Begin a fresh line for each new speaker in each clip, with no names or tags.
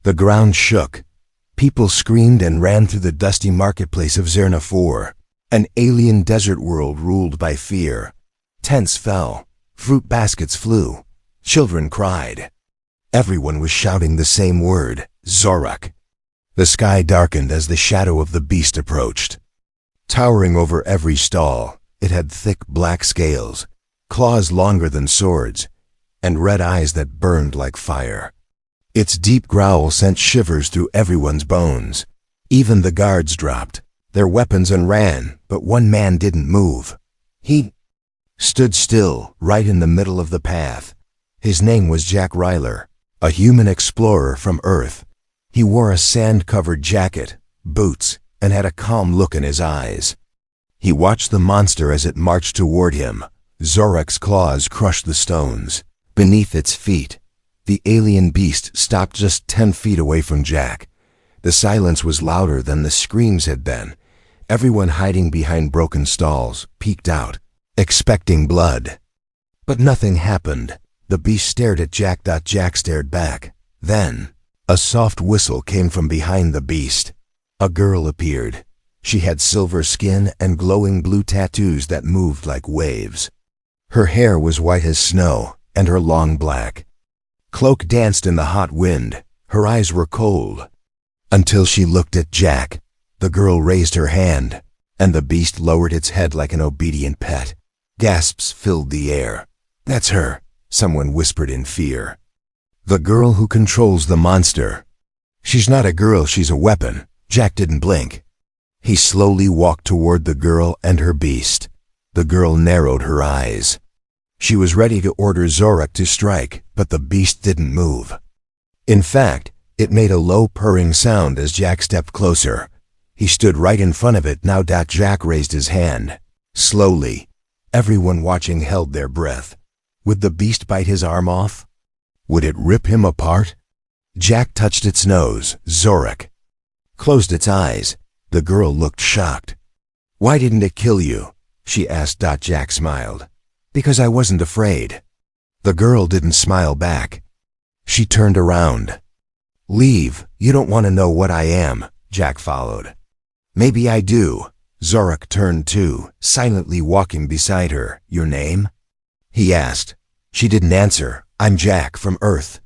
The ground shook. People screamed and ran through the dusty marketplace of Zerna 4, an alien desert world ruled by fear. Tents fell. Fruit baskets flew. Children cried. Everyone was shouting the same word, Zorak. The sky darkened as the shadow of the beast approached. Towering over every stall, it had thick black scales, claws longer than swords, and red eyes that burned like fire. Its deep growl sent shivers through everyone's bones. Even the guards dropped their weapons and ran, but one man didn't move. He stood still, right in the middle of the path. His name was Jack Ryler, a human explorer from Earth. He wore a sand-covered jacket, boots, and had a calm look in his eyes. He watched the monster as it marched toward him. Zorak's claws crushed the stones. Beneath its feet, the alien beast stopped just 10 feet away from Jack. The silence was louder than the screams had been. Everyone hiding behind broken stalls peeked out, expecting blood. But nothing happened. The beast stared at Jack. Jack stared back. Then, a soft whistle came from behind the beast. A girl appeared. She had silver skin and glowing blue tattoos that moved like waves. Her hair was white as snow, and her long black cloak danced in the hot wind. Her eyes were cold. Until she looked at Jack. The girl raised her hand, and the beast lowered its head like an obedient pet. Gasps filled the air. "That's her," someone whispered in fear. "The girl who controls the monster." "She's not a girl, she's a weapon." Jack didn't blink. He slowly walked toward the girl and her beast. The girl narrowed her eyes. She was ready to order Zorak to strike, but the beast didn't move. In fact, it made a low purring sound as Jack stepped closer. He stood right in front of it now. Jack raised his hand. Slowly, everyone watching held their breath. Would the beast bite his arm off? Would it rip him apart? Jack touched its nose. Zorak closed its eyes. The girl looked shocked. "Why didn't it kill you?" she asked. Jack smiled. "Because I wasn't afraid." The girl didn't smile back. She turned around. "Leave, you don't want to know what I am," Jack followed. "Maybe I do." Zorak turned too, silently walking beside her. "Your name?" he asked. She didn't answer. "I'm Jack, from Earth."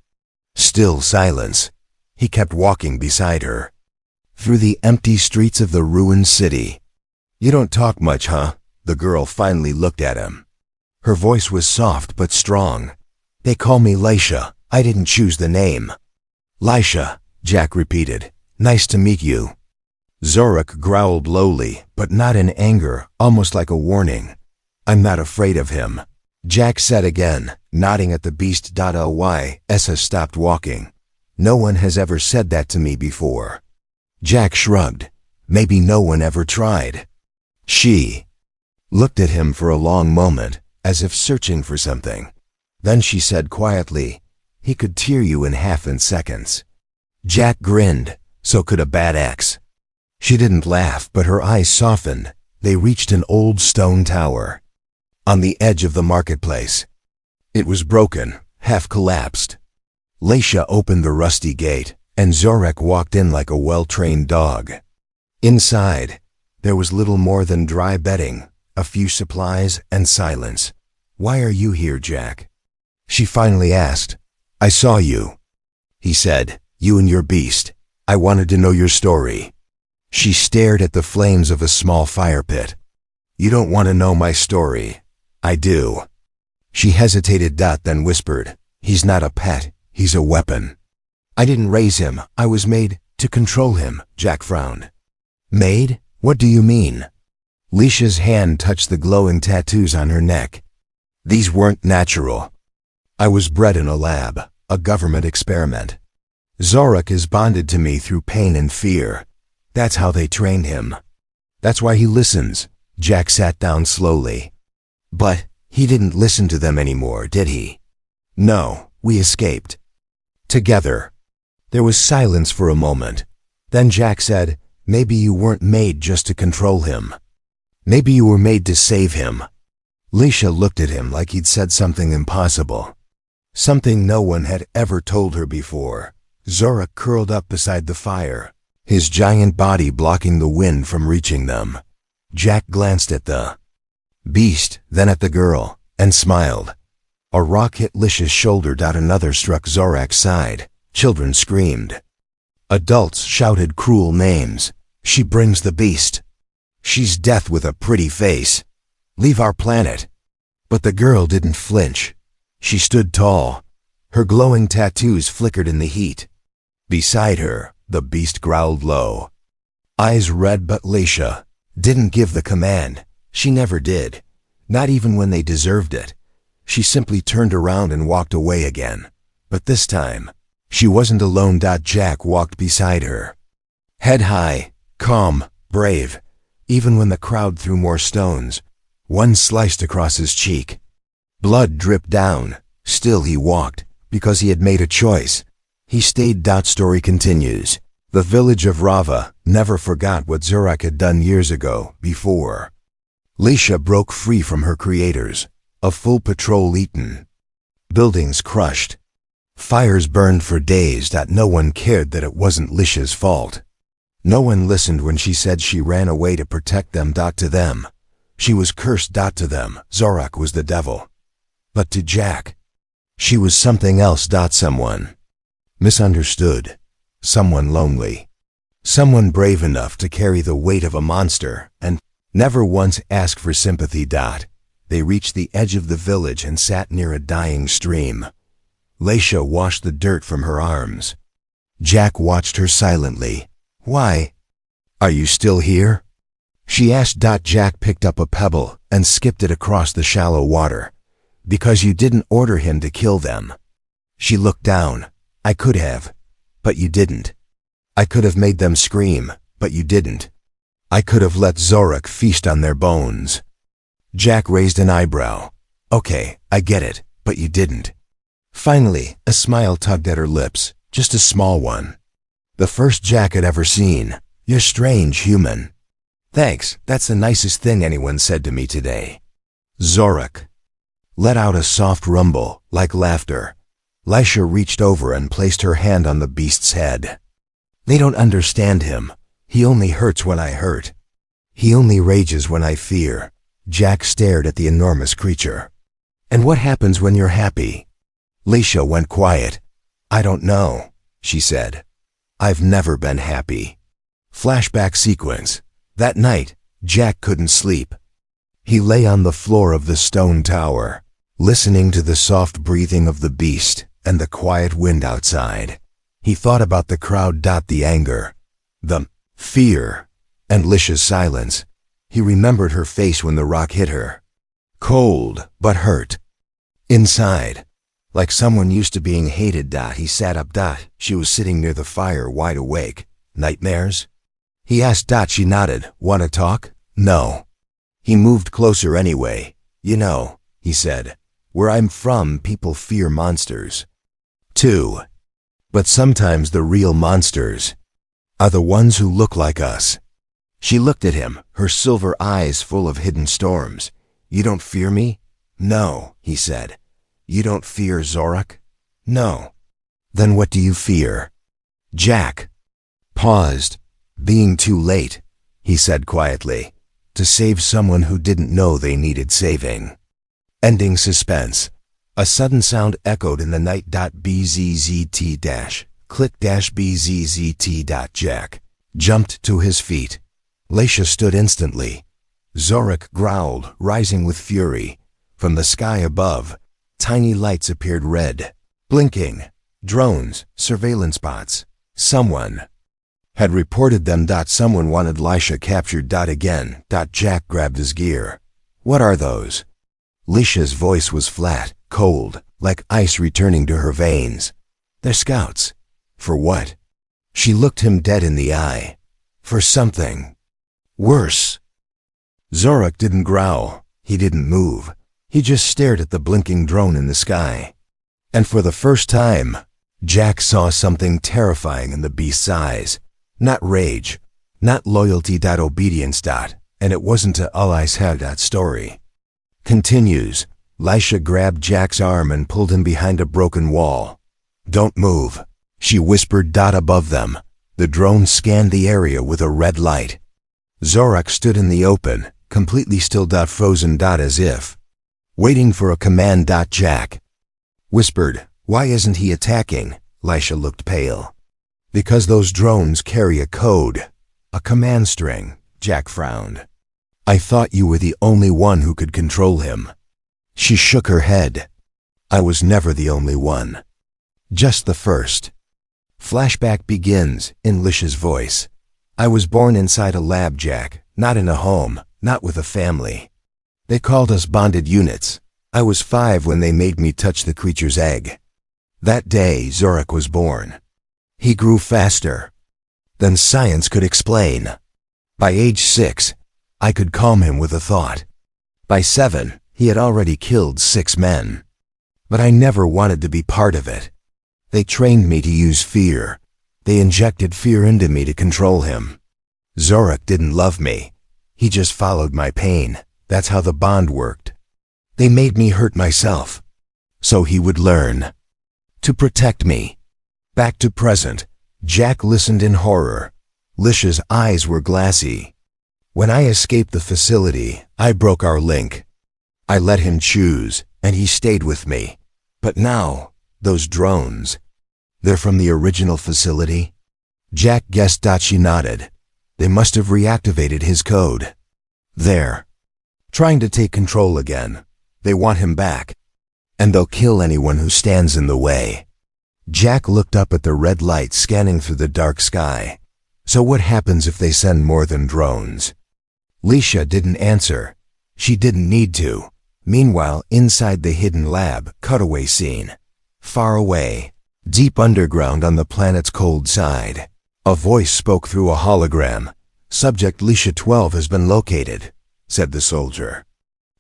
Still silence. He kept walking beside her. Through the empty streets of the ruined city. "You don't talk much, huh?" The girl finally looked at him. Her voice was soft but strong. "They call me Laisha. I didn't choose the name." "Laisha," Jack repeated. "Nice to meet you." Zorak growled lowly, but not in anger, almost like a warning. "I'm not afraid of him," Jack said again, nodding at the beast. Essa stopped walking. "No one has ever said that to me before." Jack shrugged. Maybe no one ever tried. She looked at him for a long moment, as if searching for something. Then she said quietly, "He could tear you in half in seconds." Jack grinned. So could a bad ex. She didn't laugh, but her eyes softened. They reached an old stone tower on the edge of the marketplace. It was broken, half collapsed. Laisha opened the rusty gate, and Zorak walked in like a well-trained dog. Inside, there was little more than dry bedding, a few supplies, and silence. "Why are you here, Jack?" she finally asked. "I saw you," he said. "You and your beast. I wanted to know your story." She stared at the flames of a small fire pit. "You don't want to know my story." "I do." She hesitated, then whispered, "He's not a pet, he's a weapon." "I didn't raise him, I was made to control him," Jack frowned. "Made? What do you mean?" Laisha's hand touched the glowing tattoos on her neck. "These weren't natural. I was bred in a lab, a government experiment. Zorak is bonded to me through pain and fear. That's how they trained him. That's why he listens." Jack sat down slowly. "But he didn't listen to them anymore, did he?" "No, we escaped. Together." There was silence for a moment. Then Jack said, "Maybe you weren't made just to control him. Maybe you were made to save him." Laisha looked at him like he'd said something impossible. Something no one had ever told her before. Zorak curled up beside the fire, his giant body blocking the wind from reaching them. Jack glanced at the beast, then at the girl, and smiled. A rock hit Lish's shoulder. Another struck Zorak's side. Children screamed. Adults shouted cruel names. She brings the beast. She's death with a pretty face. Leave our planet. But the girl didn't flinch. She stood tall. Her glowing tattoos flickered in the heat. Beside her, the beast growled low. Eyes red, but Lisha didn't give the command. She never did. Not even when they deserved it. She simply turned around and walked away again. But this time, she wasn't alone. Jack walked beside her. Head high, calm, brave. Even when the crowd threw more stones, one sliced across his cheek. Blood dripped down. Still he walked, because he had made a choice. He stayed. Story continues. The village of Rava never forgot what Zorak had done years ago, before. Lisha broke free from her creators. A full patrol eaten. Buildings crushed. Fires burned for days. No one cared that it wasn't Lisha's fault. No one listened when she said she ran away to protect them. To them, she was cursed. To them, Zorak was the devil. But to Jack, she was something else. Someone misunderstood. Someone lonely. Someone brave enough to carry the weight of a monster and never once ask for sympathy. They reached the edge of the village and sat near a dying stream. Lisha washed the dirt from her arms. Jack watched her silently. Why? Are you still here? She asked. Jack picked up a pebble and skipped it across the shallow water. Because you didn't order him to kill them. She looked down. I could have, but you didn't. I could have made them scream, but you didn't. I could have let Zorak feast on their bones. Jack raised an eyebrow. Okay, I get it, but you didn't. Finally, a smile tugged at her lips, just a small one. The first Jack had ever seen. You're strange, human. Thanks, that's the nicest thing anyone said to me today. Zorak let out a soft rumble, like laughter. Lisha reached over and placed her hand on the beast's head. They don't understand him. He only hurts when I hurt. He only rages when I fear. Jack stared at the enormous creature. And what happens when you're happy? Lisha went quiet. I don't know, she said. I've never been happy. Flashback sequence. That night, Jack couldn't sleep. He lay on the floor of the stone tower, listening to the soft breathing of the beast and the quiet wind outside. He thought about the crowd. The anger, the fear, and Lisha's silence. He remembered her face when the rock hit her. Cold, but hurt. Inside, like someone used to being hated. He sat up. She was sitting near the fire, wide awake. Nightmares? He asked. She nodded. Want to talk? No. He moved closer anyway. You know, he said, where I'm from, people fear monsters. Too. But sometimes the real monsters are the ones who look like us. She looked at him, her silver eyes full of hidden storms. You don't fear me? No, he said. You don't fear Zorak? No. Then what do you fear? Jack paused. Being too late, he said quietly, to save someone who didn't know they needed saving. Ending suspense. A sudden sound echoed in the night. Bzzzt click bzzt. Jack jumped to his feet. Lisha stood instantly. Zorak growled, rising with fury. From the sky above, tiny lights appeared, red, blinking. Drones, surveillance bots. Someone had reported them. Someone wanted Lisha captured. Again. Jack grabbed his gear. What are those? Lisha's voice was flat, cold, like ice returning to her veins. They're scouts. For what? She looked him dead in the eye. For something worse. Zorak didn't growl. He didn't move. He just stared at the blinking drone in the sky. And for the first time, Jack saw something terrifying in the beast's eyes. Not rage, not loyalty. Obedience. And it wasn't to allies. Story continues. Lisha grabbed Jack's arm and pulled him behind a broken wall. Don't move. She whispered. Above them, the drone scanned the area with a red light. Zorak stood in the open, completely still. Frozen. As if waiting for a command. Jack whispered, "Why isn't he attacking?" Lisha looked pale. "Because those drones carry a code, a command string." Jack frowned. "I thought you were the only one who could control him." She shook her head. "I was never the only one. Just the first." Flashback begins in Lisha's voice. "I was born inside a lab, Jack, not in a home, not with a family. They called us bonded units. I was 5 when they made me touch the creature's egg. That day, Zorak was born. He grew faster than science could explain. By age 6, I could calm him with a thought. By 7, he had already killed 6 men. But I never wanted to be part of it. They trained me to use fear. They injected fear into me to control him. Zorak didn't love me. He just followed my pain. That's how the bond worked. They made me hurt myself, so he would learn to protect me." Back to present, Jack listened in horror. Lisha's eyes were glassy. "When I escaped the facility, I broke our link. I let him choose, and he stayed with me. But now, those drones, they're from the original facility?" Jack guessed. She nodded. "They must have reactivated his code. They're trying to take control again. They want him back. And they'll kill anyone who stands in the way." Jack looked up at the red light scanning through the dark sky. "So what happens if they send more than drones?" Lisha didn't answer. She didn't need to. Meanwhile, inside the hidden lab, cutaway scene. Far away, deep underground on the planet's cold side, a voice spoke through a hologram. "Subject Lisha 12 has been located," said the soldier.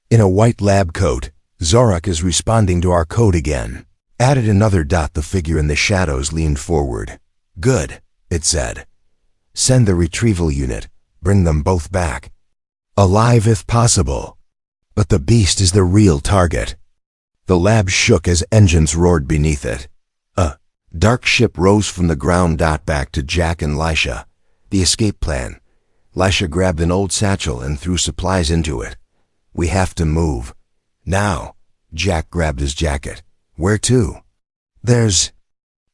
"In a white lab coat, Zorak is responding to our code again." Added another dot. The figure in the shadows leaned forward. "Good," it said. "Send the retrieval unit. Bring them both back. Alive if possible. But the beast is the real target." The lab shook as engines roared beneath it. A dark ship rose from the ground. Back to Jack and Lisha. The escape plan. Lisha grabbed an old satchel and threw supplies into it. "We have to move. Now." Jack grabbed his jacket. "Where to?" "There's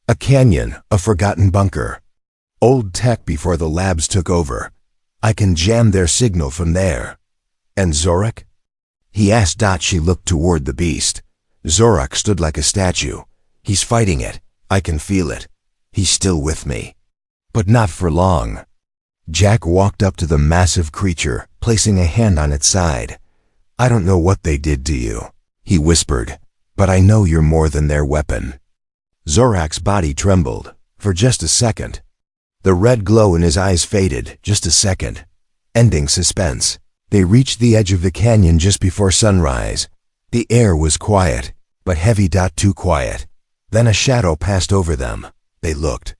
a canyon, a forgotten bunker. Old tech before the labs took over. I can jam their signal from there." "And Zorak?" he asked. She looked toward the beast. "Zorak stood like a statue. He's fighting it. I can feel it. He's still with me. But not for long." Jack walked up to the massive creature, placing a hand on its side. "I don't know what they did to you," he whispered, "but I know you're more than their weapon." Zorak's body trembled. For just a second. The red glow in his eyes faded. Just a second. Ending suspense. They reached the edge of the canyon just before sunrise. The air was quiet, but heavy. Too quiet. Then a shadow passed over them. They looked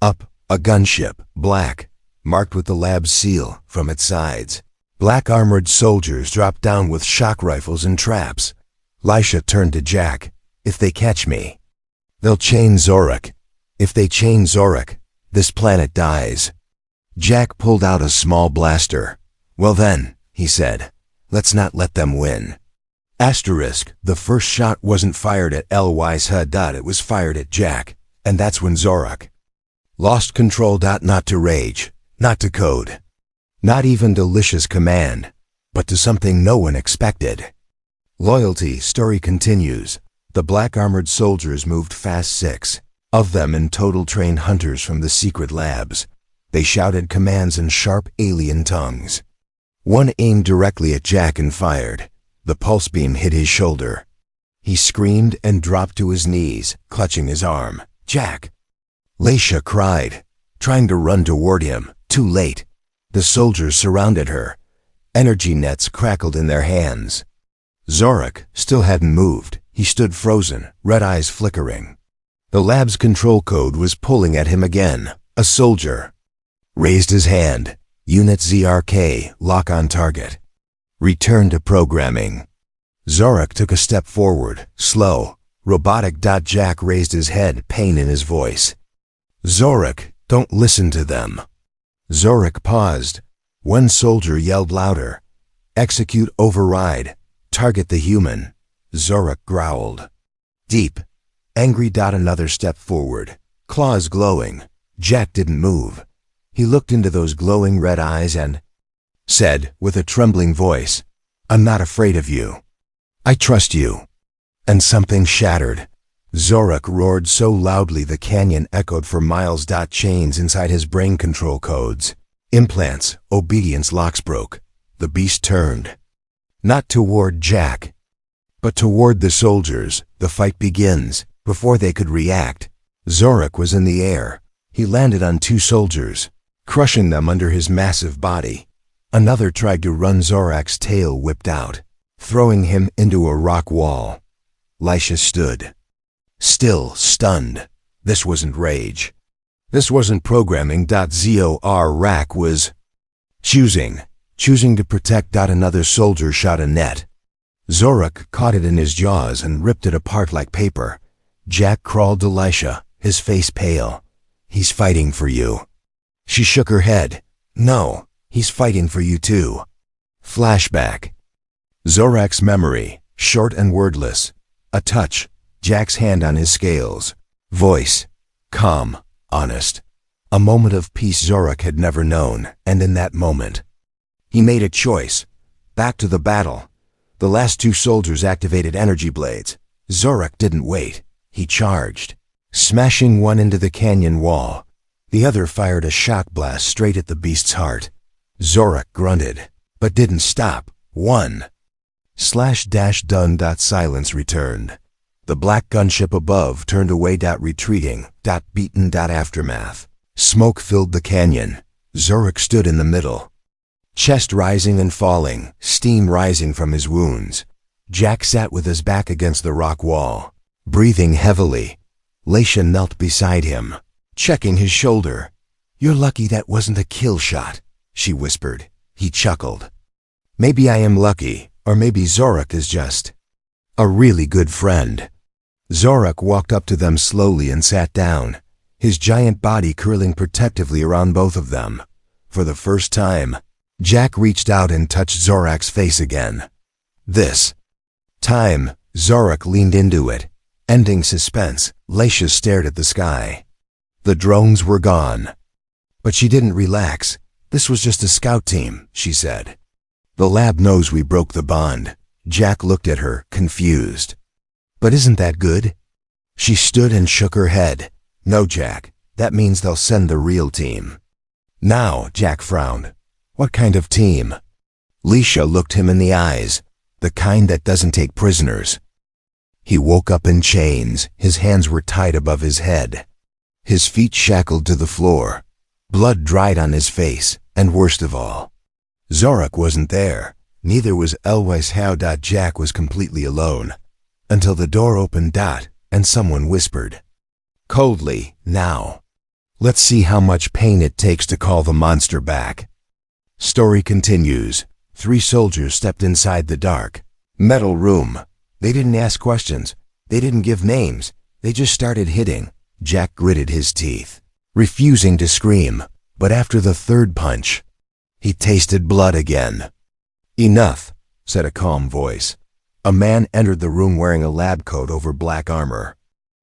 up. A gunship, black, marked with the lab's seal, from its sides. Black armored soldiers dropped down with shock rifles and traps. Lisha turned to Jack. "If they catch me, they'll chain Zorak. If they chain Zorak, this planet dies." Jack pulled out a small blaster. "Well then," he said, "let's not let them win." Asterisk, the first shot wasn't fired at Ly's HUD. It was fired at Jack. And that's when Zorak lost control. Not to rage, not to code, not even to Lisha's command, but to something no one expected. Loyalty. Story continues. The black armored soldiers moved fast. 6 of them in total, trained hunters from the secret labs. They shouted commands in sharp alien tongues. One aimed directly at Jack and fired. The pulse beam hit his shoulder. He screamed and dropped to his knees, clutching his arm. "Jack!" Lisha cried, trying to run toward him. Too late. The soldiers surrounded her. Energy nets crackled in their hands. Zorak still hadn't moved. He stood frozen, red eyes flickering. The lab's control code was pulling at him again. A soldier raised his hand. "Unit ZRK, lock on target. Return to programming." Zorak took a step forward, slow, robotic. Jack raised his head, pain in his voice. Zorak, don't listen to them. Zorak paused. One soldier yelled louder. Execute override. Target the human. Zorak growled. Deep. Angry. Another step forward. Claws glowing. Jack didn't move. He looked into those glowing red eyes and said, with a trembling voice, I'm not afraid of you. I trust you. And something shattered. Zorak roared so loudly the canyon echoed for miles. Chains inside his brain control codes. Implants, obedience locks broke. The beast turned. Not toward Jack, but toward the soldiers. The fight begins. Before they could react, Zorak was in the air. He landed on two soldiers, crushing them under his massive body. Another tried to run. Zorak's tail whipped out, throwing him into a rock wall. Lisha stood, still stunned. This wasn't rage. This wasn't programming. Zorak was choosing to protect. Another soldier shot a net. Zorak caught it in his jaws and ripped it apart like paper. Jack crawled to Lisha, his face pale. He's fighting for you. She shook her head. No, he's fighting for you too. Flashback. Zorak's memory, short and wordless. A touch, Jack's hand on his scales. Voice, calm, honest. A moment of peace Zorak had never known, and in that moment, he made a choice. Back to the battle. The last two soldiers activated energy blades. Zorak didn't wait. He charged, smashing one into the canyon wall. The other fired a shock blast straight at the beast's heart. Zorak grunted, but didn't stop. One. /done. Silence returned. The black gunship above turned away. Retreating. Beaten. Aftermath. Smoke filled the canyon. Zorak stood in the middle. Chest rising and falling, steam rising from his wounds. Jack sat with his back against the rock wall, breathing heavily. Lisha knelt beside him, checking his shoulder. You're lucky that wasn't a kill shot, she whispered. He chuckled. Maybe I am lucky, or maybe Zorak is just a really good friend. Zorak walked up to them slowly and sat down, his giant body curling protectively around both of them. For the first time, Jack reached out and touched Zorak's face again. This time, Zorak leaned into it. Ending suspense, Lisha stared at the sky. The drones were gone. But she didn't relax. This was just a scout team, she said. The lab knows we broke the bond. Jack looked at her, confused. But isn't that good? She stood and shook her head. No, Jack, that means they'll send the real team. Now, Jack frowned. What kind of team? Lisha looked him in the eyes. The kind that doesn't take prisoners. He woke up in chains. His hands were tied above his head. His feet shackled to the floor. Blood dried on his face, and worst of all, Zorak wasn't there. Neither was Elwes. How? Jack was completely alone. Until the door opened. And someone whispered. Coldly, now. Let's see how much pain it takes to call the monster back. Story continues. 3 soldiers stepped inside the dark, metal room. They didn't ask questions. They didn't give names. They just started hitting. Jack gritted his teeth, refusing to scream. But after the third punch, he tasted blood again. Enough, said a calm voice. A man entered the room wearing a lab coat over black armor.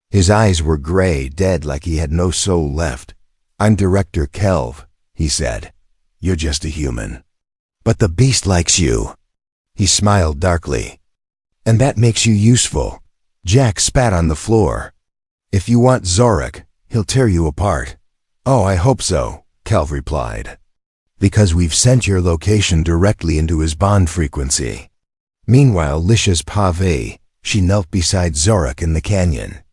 His eyes were gray, dead, like he had no soul left. I'm Director Kelv, he said. You're just a human. But the beast likes you. He smiled darkly. And that makes you useful. Jack spat on the floor. If you want Zorak, he'll tear you apart. Oh, I hope so, Kelv replied. Because we've sent your location directly into his bond frequency. Meanwhile, Lisha's pave, she knelt beside Zorak in the canyon.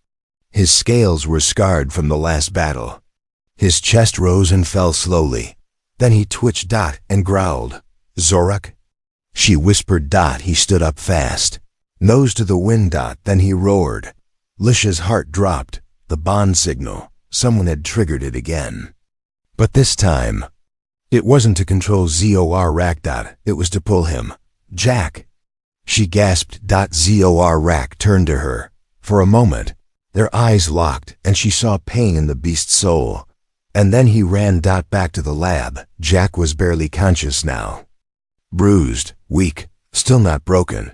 His scales were scarred from the last battle. His chest rose and fell slowly. Then he twitched and growled. Zorak? She whispered. He stood up fast. Nose to the wind. Then he roared. Lisha's heart dropped. The bond signal. Someone had triggered it again. But this time, it wasn't to control Zorak. It was to pull him. Jack. She gasped. Zorak turned to her. For a moment, Their eyes locked, and she saw pain in the beast's soul. And then he ran back to the lab. Jack was barely conscious now. Bruised, weak, still not broken.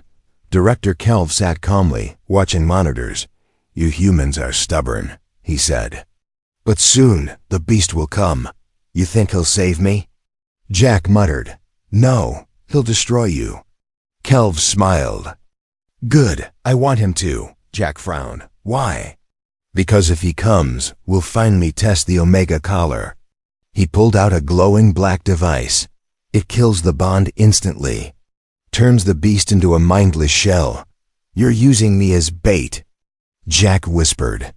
Director Kelv sat calmly, watching monitors. "You humans are stubborn," he said. "But soon, the beast will come. You think he'll save me?" Jack muttered, "No, he'll destroy you." Kelv smiled. "Good, I want him to." Jack frowned. "Why?" "Because if he comes, we'll finally test the Omega collar." He pulled out a glowing black device. "It kills the bond instantly. Turns the beast into a mindless shell. You're using me as bait." Jack whispered.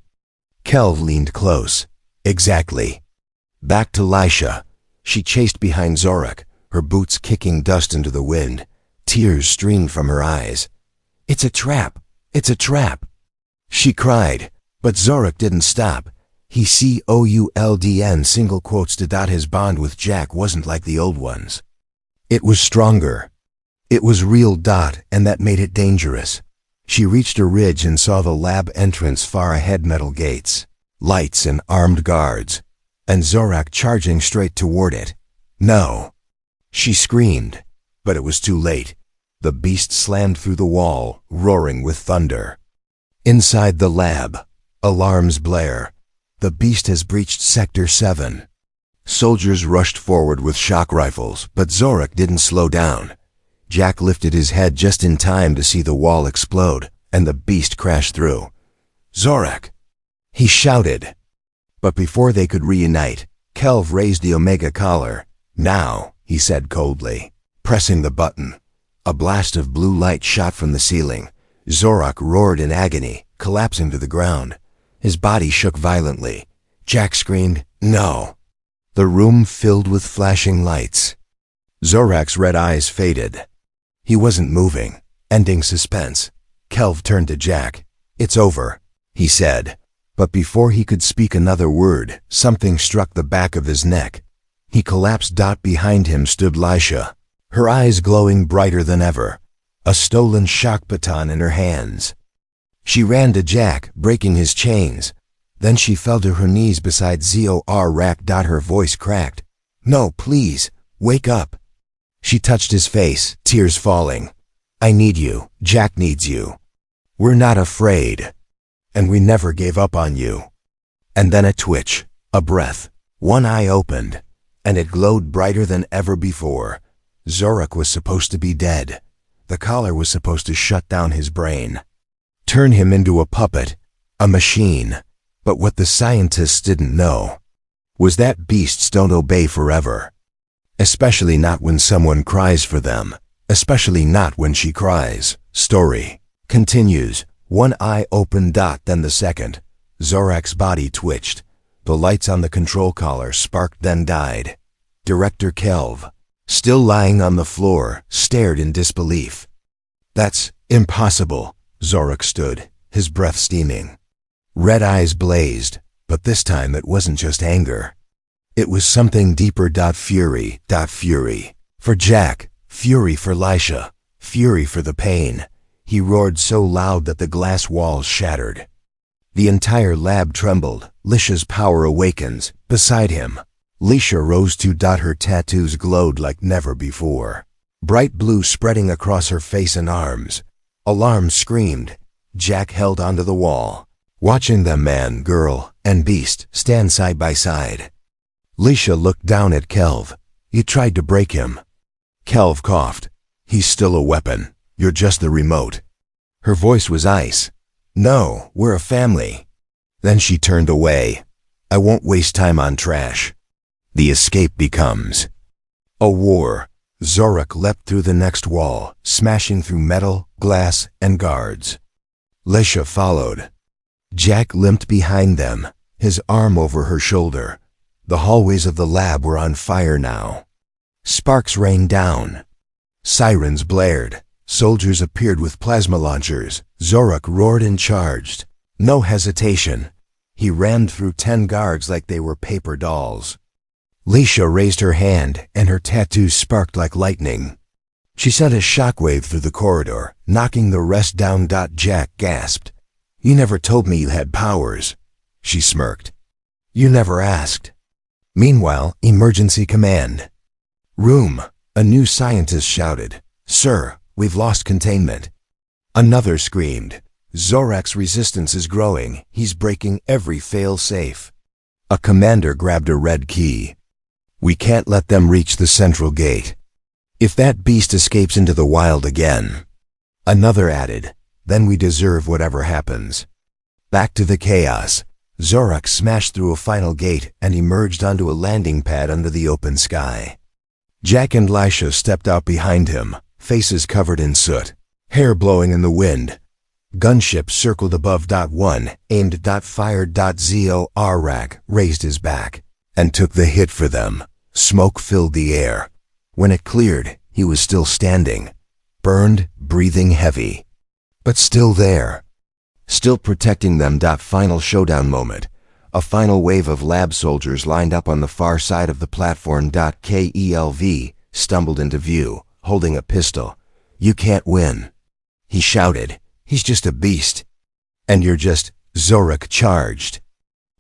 Kelv leaned close. "Exactly." Back to Lisha. She chased behind Zorak, her boots kicking dust into the wind. Tears streamed from her eyes. "It's a trap! It's a trap!" she cried, but Zorak didn't stop. He COULDN single quotes to dot his bond with Jack wasn't like the old ones. It was stronger. It was real dot, and that made it dangerous. She reached a ridge and saw the lab entrance far ahead, metal gates, lights and armed guards, and Zorak charging straight toward it. "No!" She screamed, but it was too late. The beast slammed through the wall, roaring with thunder. Inside the lab, alarms blare. The beast has breached Sector 7. Soldiers rushed forward with shock rifles, but Zorak didn't slow down. Jack lifted his head just in time to see the wall explode, and the beast crash through. "Zorak!" he shouted. But before they could reunite, Kelv raised the Omega collar. "Now," he said coldly, pressing the button. A blast of blue light shot from the ceiling. Zorak roared in agony, collapsing to the ground. His body shook violently. Jack screamed, "No!" The room filled with flashing lights. Zorak's red eyes faded. He wasn't moving, ending suspense. Kelv turned to Jack. "It's over," he said. But before he could speak another word, something struck the back of his neck. He collapsed. Behind him stood Lisha, her eyes glowing brighter than ever, a stolen shock baton in her hands. She ran to Jack, breaking his chains. Then she fell to her knees beside Zorak. Her voice cracked. "No, please, wake up." She touched his face, tears falling. "I need you. Jack needs you. We're not afraid. And we never gave up on you." And then a twitch, a breath. One eye opened, and it glowed brighter than ever before. Zorak was supposed to be dead. The collar was supposed to shut down his brain, turn him into a puppet, a machine. But what the scientists didn't know was that beasts don't obey forever. Especially not when someone cries for them. Especially not when she cries. Story continues. One eye opened. Then the second. Zorak's body twitched. The lights on the control collar sparked, then died. Director Kelv, still lying on the floor, stared in disbelief. "That's impossible." Zorak stood, his breath steaming. Red eyes blazed, but this time it wasn't just anger. It was something deeper. Fury. Fury. For Jack, fury for Lisha, fury for the pain. He roared so loud that the glass walls shattered. The entire lab trembled. Lisha's power awakens. Beside him, Lisha rose to. Her tattoos glowed like never before. Bright blue spreading across her face and arms. Alarm screamed. Jack held onto the wall, watching them, man, girl, and beast, stand side by side. Lisha looked down at Kelv. "You tried to break him." Kelv coughed. "He's still a weapon. You're just the remote." Her voice was ice. "No, we're a family." Then she turned away. "I won't waste time on trash." The escape becomes a war. Zorak leapt through the next wall, smashing through metal, glass, and guards. Lisha followed. Jack limped behind them, his arm over her shoulder. The hallways of the lab were on fire now. Sparks rained down. Sirens blared. Soldiers appeared with plasma launchers. Zorak roared and charged. No hesitation. He rammed through 10 guards like they were paper dolls. Lisha raised her hand, and her tattoos sparked like lightning. She sent a shockwave through the corridor, knocking the rest down. Jack gasped. You never told me you had powers. She smirked. You never asked. Meanwhile, emergency command. Room. A new scientist shouted. Sir, we've lost containment. Another screamed. Zorak's resistance is growing. He's breaking every fail-safe. A commander grabbed a red key. We can't let them reach the central gate. If that beast escapes into the wild again. Another added. Then we deserve whatever happens. Back to the chaos. Zorak smashed through a final gate and emerged onto a landing pad under the open sky. Jack and Lisha stepped out behind him, faces covered in soot, hair blowing in the wind. Gunship circled above. .1, aimed. Fired. Zorak raised his back and took the hit for them. Smoke filled the air. When it cleared, he was still standing, burned, breathing heavy, but still there. Still protecting them. Final showdown moment. A final wave of lab soldiers lined up on the far side of the platform. Kelv stumbled into view, holding a pistol. You can't win. He shouted. He's just a beast. And you're just... Zorak charged.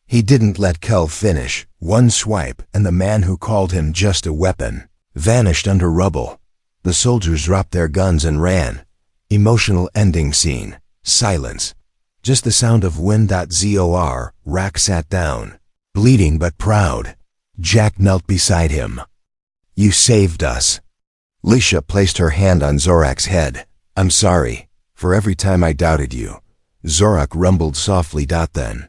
He didn't let Kel finish. One swipe, and the man who called him just a weapon vanished under rubble. The soldiers dropped their guns and ran. Emotional ending scene. Silence. Just the sound of wind. Zorak sat down, bleeding but proud. Jack knelt beside him. You saved us. Lisha placed her hand on Zorak's head. I'm sorry, for every time I doubted you. Zorak rumbled softly. Then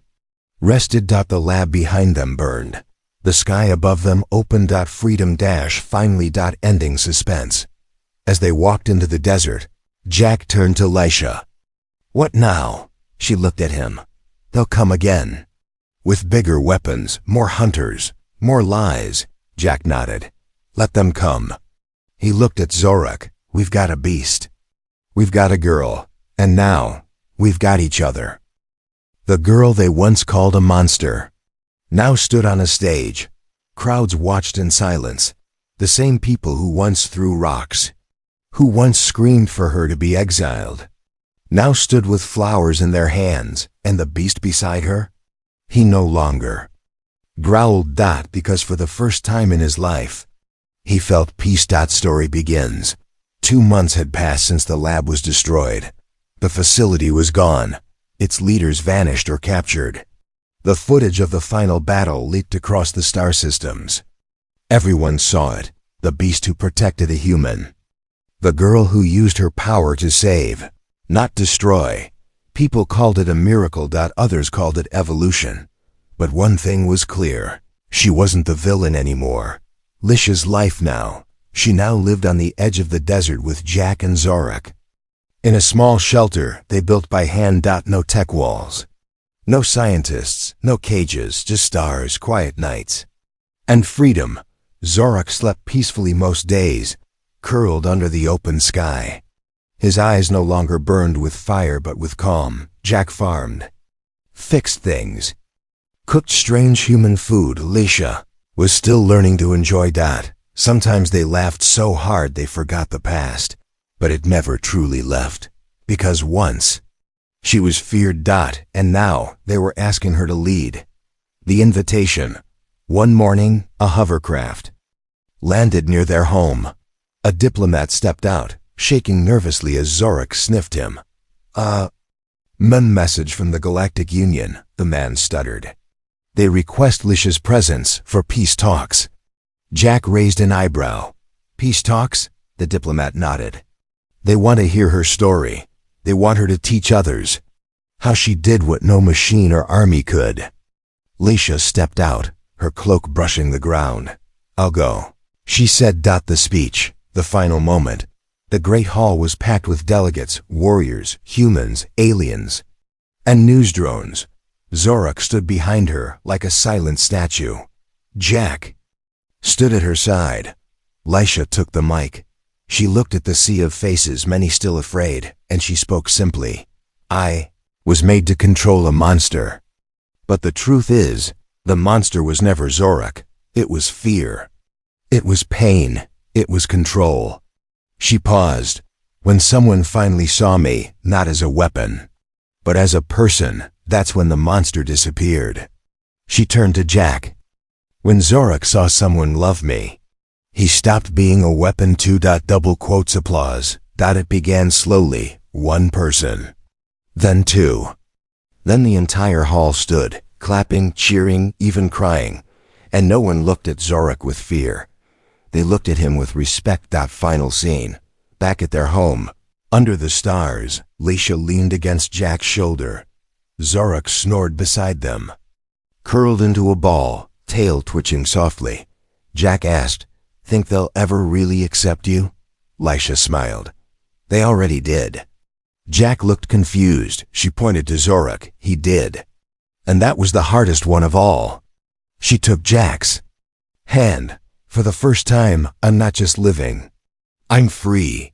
rested. The lab behind them burned. The sky above them opened. Freedom finally. Ending suspense. As they walked into the desert, Jack turned to Lisha. What now? She looked at him. They'll come again. With bigger weapons, more hunters, more lies. Jack nodded. Let them come. He looked at Zorak. We've got a beast. We've got a girl. And now, we've got each other. The girl they once called a monster now stood on a stage. Crowds watched in silence. The same people who once threw rocks, who once screamed for her to be exiled, now stood with flowers in their hands, and the beast beside her? He no longer growled. Because for the first time in his life, he felt peace. Story begins. 2 months had passed since the lab was destroyed. The facility was gone. Its leaders vanished or captured. The footage of the final battle leaked across the star systems. Everyone saw it. The beast who protected a human. The girl who used her power to save, not destroy. People called it a miracle. Others called it evolution. But one thing was clear. She wasn't the villain anymore. Lisha's life now. She now lived on the edge of the desert with Jack and Zorak. In a small shelter they built by hand. No tech walls. No scientists, no cages, just stars, quiet nights. And freedom. Zorak slept peacefully most days, curled under the open sky. His eyes no longer burned with fire but with calm. Jack farmed. Fixed things. Cooked strange human food. Lisha was still learning to enjoy that. Sometimes they laughed so hard they forgot the past. But it never truly left. Because once, she was feared. And now, they were asking her to lead. The invitation. One morning, a hovercraft landed near their home. A diplomat stepped out, shaking nervously as Zorak sniffed him. Message from the Galactic Union, the man stuttered. They request Lisha's presence for peace talks. Jack raised an eyebrow. Peace talks? The diplomat nodded. They want to hear her story. They want her to teach others how she did what no machine or army could. Lisha stepped out, her cloak brushing the ground. I'll go, she said. The speech, the final moment. The great hall was packed with delegates, warriors, humans, aliens, and news drones. Zorak stood behind her like a silent statue. Jack stood at her side. Lisha took the mic. She looked at the sea of faces, many still afraid, and she spoke simply. I was made to control a monster. But the truth is, the monster was never Zorak. It was fear. It was pain. It was control. She paused. When someone finally saw me, not as a weapon, But as a person, that's when the monster disappeared. She turned to Jack. When Zorak saw someone love me, he stopped being a weapon. Double quotes applause. It began slowly, one person. Then two. Then the entire hall stood, clapping, cheering, even crying. And no one looked at Zorak with fear. They looked at him with respect. Final scene. Back at their home, under the stars, Leisha leaned against Jack's shoulder. Zorak snored beside them, curled into a ball, tail twitching softly. Jack asked, "Think they'll ever really accept you?" Leisha smiled. "They already did." Jack looked confused. She pointed to Zorak. He did. And that was the hardest one of all. She took Jack's hand. "For the first time, I'm not just living. I'm free."